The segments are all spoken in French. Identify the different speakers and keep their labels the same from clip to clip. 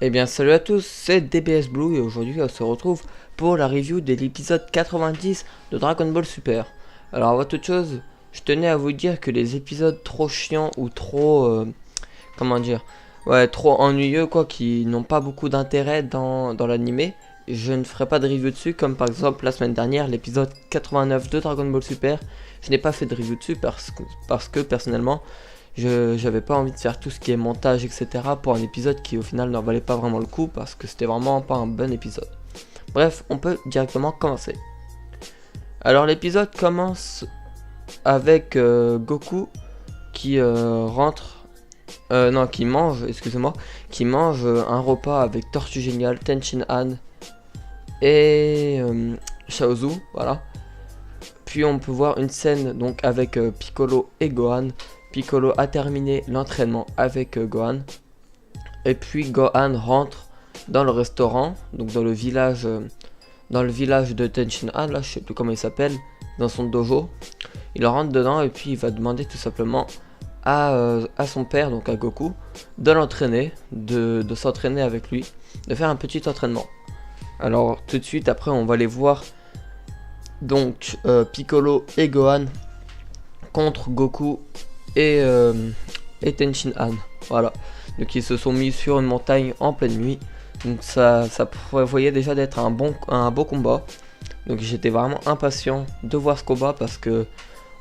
Speaker 1: Eh bien salut à tous, c'est DBS Blue et aujourd'hui on se retrouve pour la review de l'épisode 90 de Dragon Ball Super. Alors avant toute chose, je tenais à vous dire que les épisodes trop chiants ou trop... trop ennuyeux quoi, qui n'ont pas beaucoup d'intérêt dans l'animé, je ne ferai pas de review dessus, comme par exemple la semaine dernière, l'épisode 89 de Dragon Ball Super. Je n'ai pas fait de review dessus parce que personnellement... j'avais pas envie de faire tout ce qui est montage etc pour un épisode qui au final n'en valait pas vraiment le coup parce que c'était vraiment pas un bon épisode. Bref, on peut directement commencer. Alors l'épisode commence avec Goku qui qui mange un repas avec Tortue Géniale, Tenshin Han et Chaozu, voilà. Puis on peut voir une scène donc avec Piccolo et Gohan. Piccolo a terminé l'entraînement avec Gohan. Et puis Gohan rentre dans le restaurant, donc dans le village de Tenshin Han, là je sais plus comment il s'appelle, dans son dojo. Il rentre dedans et puis il va demander tout simplement à son père, donc à Goku, de l'entraîner, de s'entraîner avec lui, de faire un petit entraînement. Alors tout de suite après on va les voir, donc Piccolo et Gohan contre Goku et Tenshin Han, voilà. Donc ils se sont mis sur une montagne en pleine nuit, donc ça prévoyait déjà d'être un beau combat. Donc j'étais vraiment impatient de voir ce combat parce que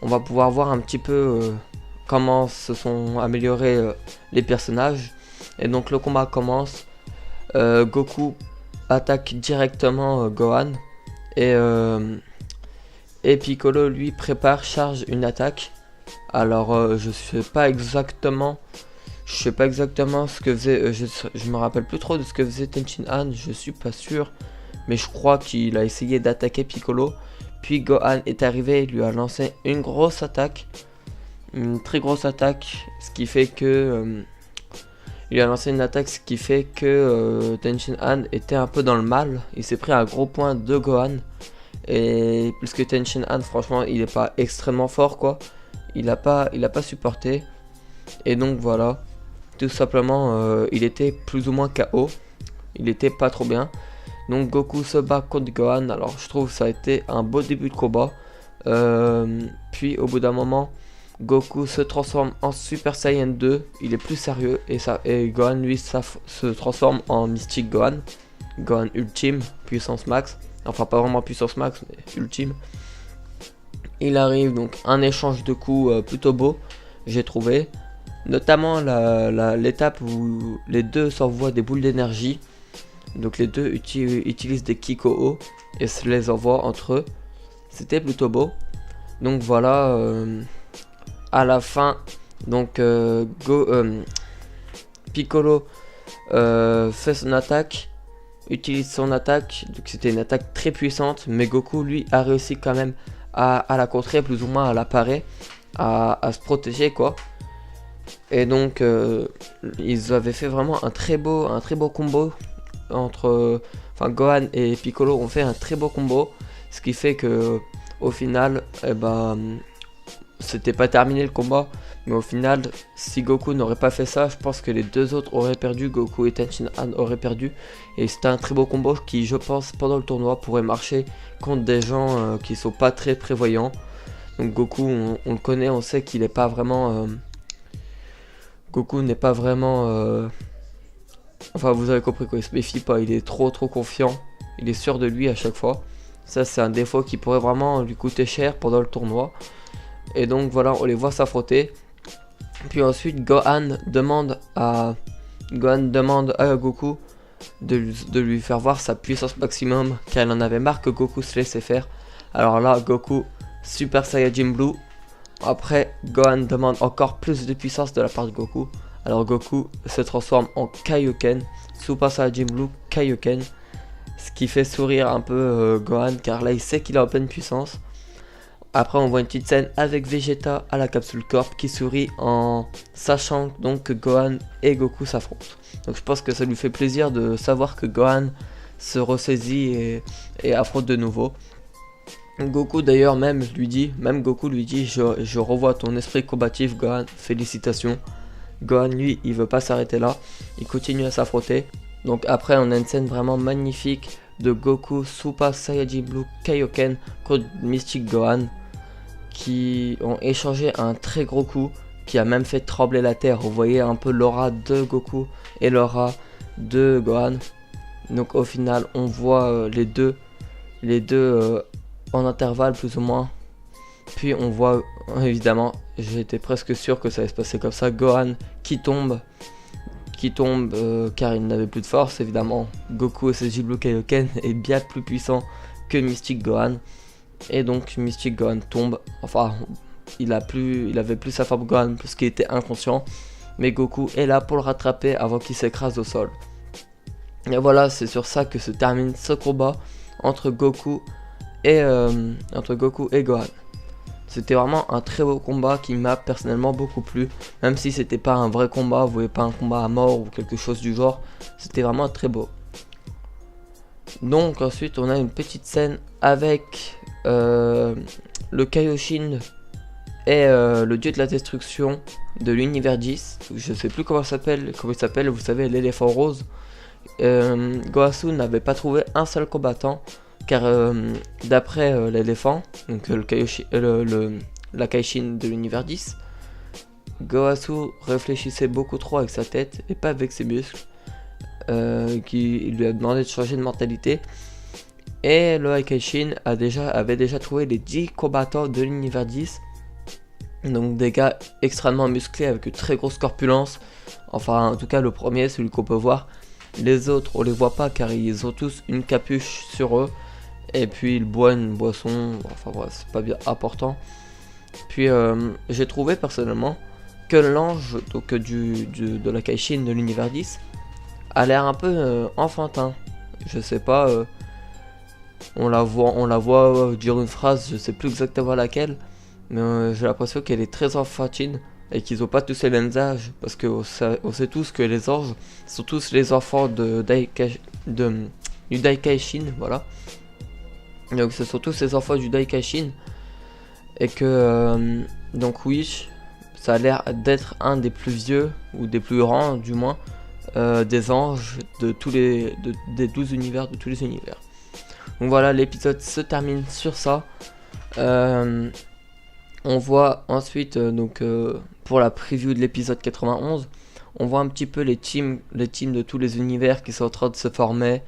Speaker 1: on va pouvoir voir un petit peu comment se sont améliorés les personnages. Et donc le combat commence, Goku attaque directement Gohan et Piccolo lui charge une attaque. Alors je sais pas exactement ce que faisait, je me rappelle plus trop de ce que faisait Tenshin Han, je suis pas sûr, mais je crois qu'il a essayé d'attaquer Piccolo, puis Gohan est arrivé et lui a lancé une grosse attaque, une très grosse attaque, ce qui fait que Tenshin Han était un peu dans le mal, il s'est pris un gros point de Gohan, et puisque Tenshin Han franchement il est pas extrêmement fort quoi. Il a pas supporté. Et donc voilà. Tout simplement il était plus ou moins KO. Il était pas trop bien. Donc Goku se bat contre Gohan. Alors je trouve que ça a été un beau début de combat. Puis au bout d'un moment, Goku se transforme en Super Saiyan 2. Il est plus sérieux. Et Gohan lui se transforme en Mystic Gohan. Gohan Ultime, puissance max. Enfin pas vraiment puissance max mais ultime. Il arrive donc un échange de coups plutôt beau, j'ai trouvé. Notamment l'étape où les deux s'envoient des boules d'énergie. Donc les deux utilisent des Kiko et se les envoient entre eux. C'était plutôt beau. Donc voilà, à la fin, donc Piccolo fait son attaque, utilise son attaque. Donc c'était une attaque très puissante, mais Goku lui a réussi quand même à la contrer, plus ou moins à la parer, à se protéger quoi. Et donc ils avaient fait vraiment un très beau combo entre Gohan et Piccolo ont fait un très beau combo, ce qui fait que au final c'était pas terminé le combat, mais au final si Goku n'aurait pas fait ça, je pense que les deux autres auraient perdu, Goku et Tenshin Han auraient perdu. Et c'était un très beau combo qui, je pense, pendant le tournoi pourrait marcher contre des gens qui sont pas très prévoyants. Donc Goku, on le connaît, on sait qu'il est pas vraiment Goku n'est pas vraiment enfin vous avez compris quoi, il se méfie pas, il est trop confiant, il est sûr de lui à chaque fois. Ça c'est un défaut qui pourrait vraiment lui coûter cher pendant le tournoi. Et donc voilà, on les voit s'affronter. Puis ensuite Gohan demande à Goku de lui faire voir sa puissance maximum, car il en avait marre que Goku se laissait faire. Alors là Goku Super Saiyajin Blue. Après Gohan demande encore plus de puissance de la part de Goku. Alors Goku se transforme en Kaioken, Super Saiyajin Blue Kaioken, ce qui fait sourire un peu Gohan, car là il sait qu'il est en pleine puissance. Après on voit une petite scène avec Vegeta à la capsule Corp qui sourit en sachant donc que Gohan et Goku s'affrontent. Donc je pense que ça lui fait plaisir de savoir que Gohan se ressaisit et affronte de nouveau. Goku d'ailleurs même Goku lui dit je revois ton esprit combatif Gohan, félicitations. Gohan lui il veut pas s'arrêter là, il continue à s'affronter. Donc après on a une scène vraiment magnifique de Goku Super Saiyajin Blue Kaioken contre Mystic Gohan, qui ont échangé un très gros coup qui a même fait trembler la terre. Vous voyez un peu l'aura de Goku et l'aura de Gohan. Donc au final on voit les deux en intervalle plus ou moins. Puis on voit évidemment, j'étais presque sûr que ça allait se passer comme ça, Gohan qui tombe car il n'avait plus de force. Évidemment Goku et ses Blue Kaioken est bien plus puissant que Mystic Gohan. Et donc Mystic Gohan tombe, enfin il avait plus sa forme Gohan parce qu'il était inconscient, mais Goku est là pour le rattraper avant qu'il s'écrase au sol. Et voilà, c'est sur ça que se termine ce combat entre Goku et Gohan. C'était vraiment un très beau combat qui m'a personnellement beaucoup plu, même si c'était pas un vrai combat, vous voyez, pas un combat à mort ou quelque chose du genre, c'était vraiment très beau. Donc ensuite on a une petite scène avec le Kaioshin et le dieu de la destruction de l'univers 10. Je sais plus comment il s'appelle, vous savez, l'éléphant rose. Goasu n'avait pas trouvé un seul combattant, car d'après l'éléphant, donc la Kaishin de l'univers 10, Goasu réfléchissait beaucoup trop avec sa tête et pas avec ses muscles, qui lui a demandé de changer de mentalité. Et le Kaishin avait déjà trouvé les 10 combattants de l'univers 10. Donc des gars extrêmement musclés avec une très grosse corpulence. Enfin en tout cas le premier, celui qu'on peut voir. Les autres on les voit pas car ils ont tous une capuche sur eux. Et puis ils boivent une boisson. Enfin bref, c'est pas bien important. Puis j'ai trouvé personnellement que l'ange donc de la Kaishin de l'univers 10 a l'air un peu enfantin. Je sais pas, on la voit dire une phrase, je sais plus exactement laquelle, mais j'ai l'impression qu'elle est très enfantine et qu'ils ont pas tous les mêmes âges, parce que on sait tous que les anges sont tous les enfants du Daikaishin, voilà. Donc ce sont tous les enfants du Daikaishin et que donc oui, ça a l'air d'être un des plus vieux ou des plus grands du moins des anges de des 12 univers, de tous les univers. Donc voilà, l'épisode se termine sur ça. On voit ensuite pour la preview de l'épisode 91, on voit un petit peu les teams de tous les univers qui sont en train de se former.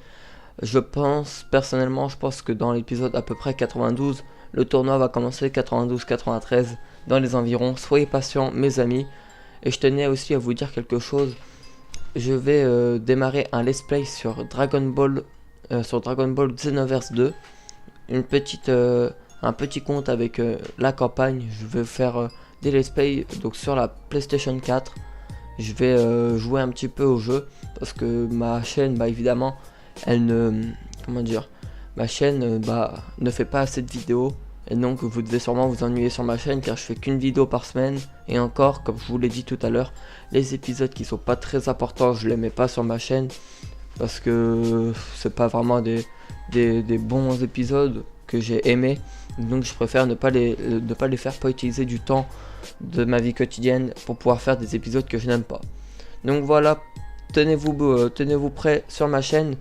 Speaker 1: Personnellement, je pense que dans l'épisode à peu près 92, le tournoi va commencer 92-93 dans les environs. Soyez patients mes amis. Et je tenais aussi à vous dire quelque chose. Je vais démarrer un let's play sur Dragon Ball Xenoverse 2. Un petit compte avec la campagne. Je vais faire des let's play donc sur la PlayStation 4. Je vais jouer un petit peu au jeu parce que ma chaîne, évidemment, ma chaîne ne fait pas assez de vidéos. Et donc vous devez sûrement vous ennuyer sur ma chaîne car je fais qu'une vidéo par semaine. Et encore, comme je vous l'ai dit tout à l'heure, les épisodes qui sont pas très importants, je les mets pas sur ma chaîne parce que c'est pas vraiment des bons épisodes que j'ai aimés. Donc je préfère ne pas les faire, pas utiliser du temps de ma vie quotidienne pour pouvoir faire des épisodes que je n'aime pas. Donc voilà, tenez-vous prêts sur ma chaîne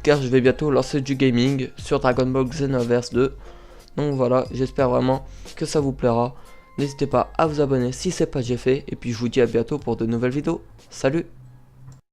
Speaker 1: car je vais bientôt lancer du gaming sur Dragon Ball Xenoverse 2. Donc voilà, j'espère vraiment que ça vous plaira. N'hésitez pas à vous abonner si c'est pas déjà fait. Et puis je vous dis à bientôt pour de nouvelles vidéos. Salut!